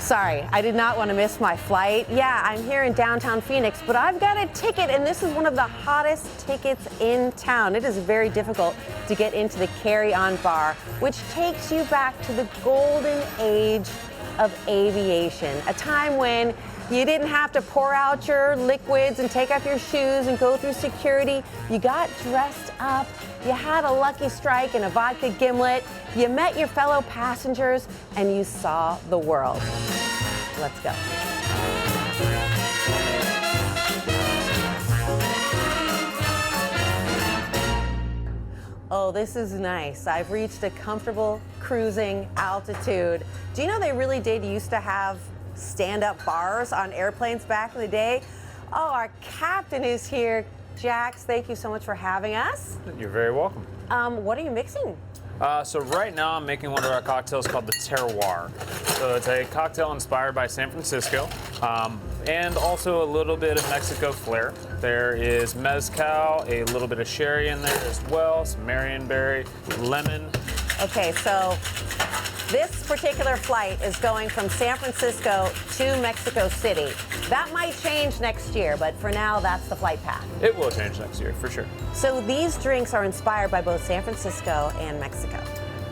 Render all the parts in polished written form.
Sorry, I did not want to miss my flight. Yeah, I'm here in downtown Phoenix, but I've got a ticket, and this is one of the hottest tickets in town. It is very difficult to get into the carry-on bar, which takes you back to the golden age of aviation, a time when you didn't have to pour out your liquids and take off your shoes and go through security. You got dressed up, you had a Lucky Strike and a vodka gimlet, you met your fellow passengers, and you saw the world. Let's go. Oh, this is nice. I've reached a comfortable cruising altitude. Do you know they really did used to have stand-up bars on airplanes back in the day? Oh, our captain is here. Jax, thank you so much for having us. You're very welcome. What are you mixing? So right now I'm making one of our cocktails called the Terroir. So it's a cocktail inspired by San Francisco, and also a little bit of Mexico flair. There is mezcal, a little bit of sherry in there as well, some marionberry, lemon. Okay, so this particular flight is going from San Francisco to Mexico City. That might change next year, but for now, that's the flight path. It will change next year, for sure. So these drinks are inspired by both San Francisco and Mexico.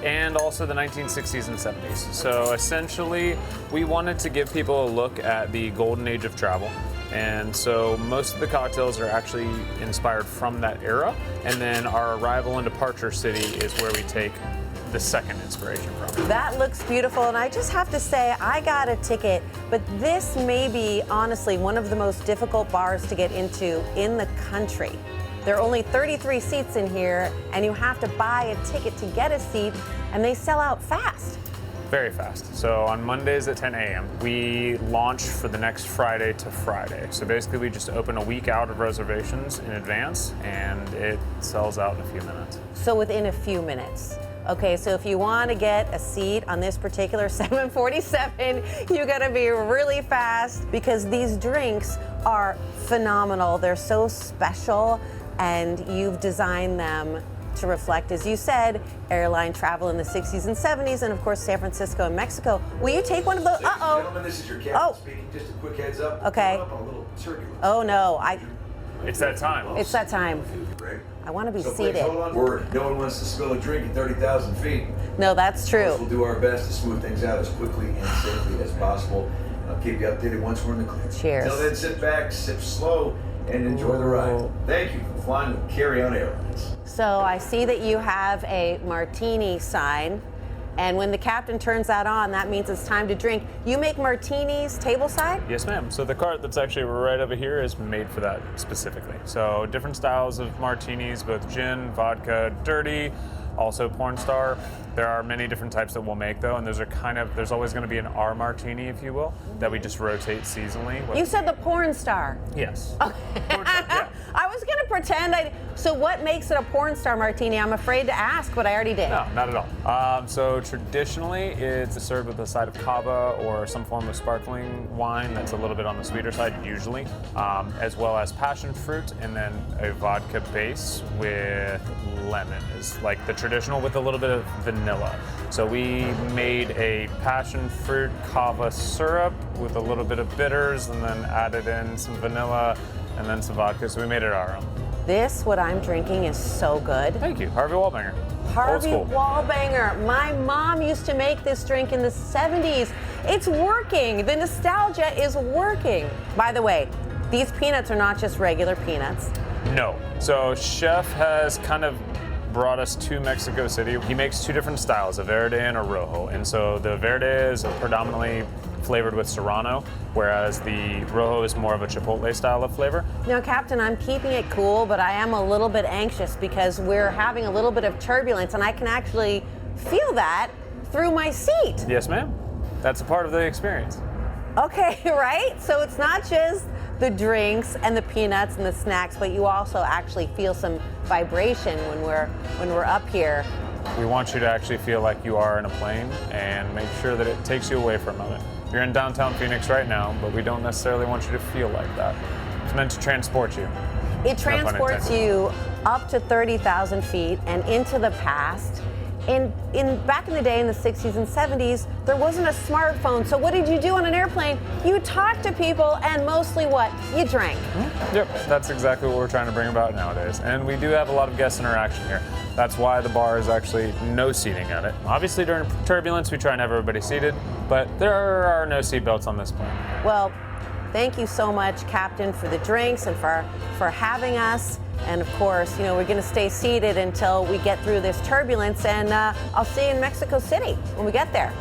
And also the 1960s and 70s. So essentially, we wanted to give people a look at the golden age of travel. And so most of the cocktails are actually inspired from that era. And then our arrival and departure city is where we take the second inspiration from. That looks beautiful, and I just have to say, I got a ticket, but this may be, honestly, one of the most difficult bars to get into in the country. There are only 33 seats in here, and you have to buy a ticket to get a seat, and they sell out fast. Very fast. So on Mondays at 10 a.m., we launch for the next Friday to Friday. So basically we just open a week out of reservations in advance, and it sells out in a few minutes. So within a few minutes. Okay, so if you want to get a seat on this particular 747, you got to be really fast because these drinks are phenomenal. They're so special, and you've designed them to reflect, as you said, airline travel in the 60s and 70s, and of course San Francisco and Mexico. Will you take one of those? Uh-oh. Gentlemen, this is your captain speaking. Just a quick heads up. Okay. Up on a little turbulence. Oh no, It's that time. It's that time. I want to be seated. Please hold on. Word. No one wants to spill a drink at 30,000 feet. No, that's true. We'll do our best to smooth things out as quickly and safely as possible. I'll keep you updated once we're in the clear. Cheers. Until then, sit back, sip slow, and enjoy the ride. Thank you for flying with Carry On Airlines. So I see that you have a martini sign, and when the captain turns that on, that means it's time to drink. You make martinis tableside? Yes, ma'am. So the cart that's actually right over here is made for that specifically. So different styles of martinis, both gin, vodka, dirty, also porn star. There are many different types that we'll make though, and those are there's always going to be an R martini, if you will, that we just rotate seasonally. You said the porn star. Yes. Okay. Porn star, yeah. I was going to pretend so what makes it a porn star martini? I'm afraid to ask, but I already did. No, not at all. So traditionally, it's served with a side of cava or some form of sparkling wine that's a little bit on the sweeter side, usually, as well as passion fruit, and then a vodka base with lemon is like the traditional with a little bit of vanilla. So we made a passion fruit kava syrup with a little bit of bitters, and then added in some vanilla and then some vodka. So we made it our own. This, what I'm drinking, is so good. Thank you. Harvey Wallbanger. Harvey Wallbanger. My mom used to make this drink in the 70s. It's working. The nostalgia is working. By the way, these peanuts are not just regular peanuts. No. So Chef has kind of brought us to Mexico City. He makes two different styles, a verde and a rojo. And so the verde is predominantly flavored with serrano, whereas the rojo is more of a chipotle style of flavor. Now, Captain, I'm keeping it cool, but I am a little bit anxious because we're having a little bit of turbulence, and I can actually feel that through my seat. Yes, ma'am. That's a part of the experience. Okay, right? So it's not just the drinks and the peanuts and the snacks, but you also actually feel some vibration when we're up here. We want you to actually feel like you are in a plane and make sure that it takes you away for a moment. You're in downtown Phoenix right now, but we don't necessarily want you to feel like that. It's meant to transport you. It transports you up to 30,000 feet and into the past. back in the day in the 60s and 70s, there wasn't a smartphone. So what did you do on an airplane? You talked to people, and mostly what? You drank. Yep, that's exactly what we're trying to bring about nowadays. And we do have a lot of guest interaction here. That's why the bar is actually no seating at it. Obviously during turbulence, we try and have everybody seated, but there are no seat belts on this plane. Well, thank you so much, Captain, for the drinks and for having us. And of course, we're going to stay seated until we get through this turbulence. And I'll see you in Mexico City when we get there.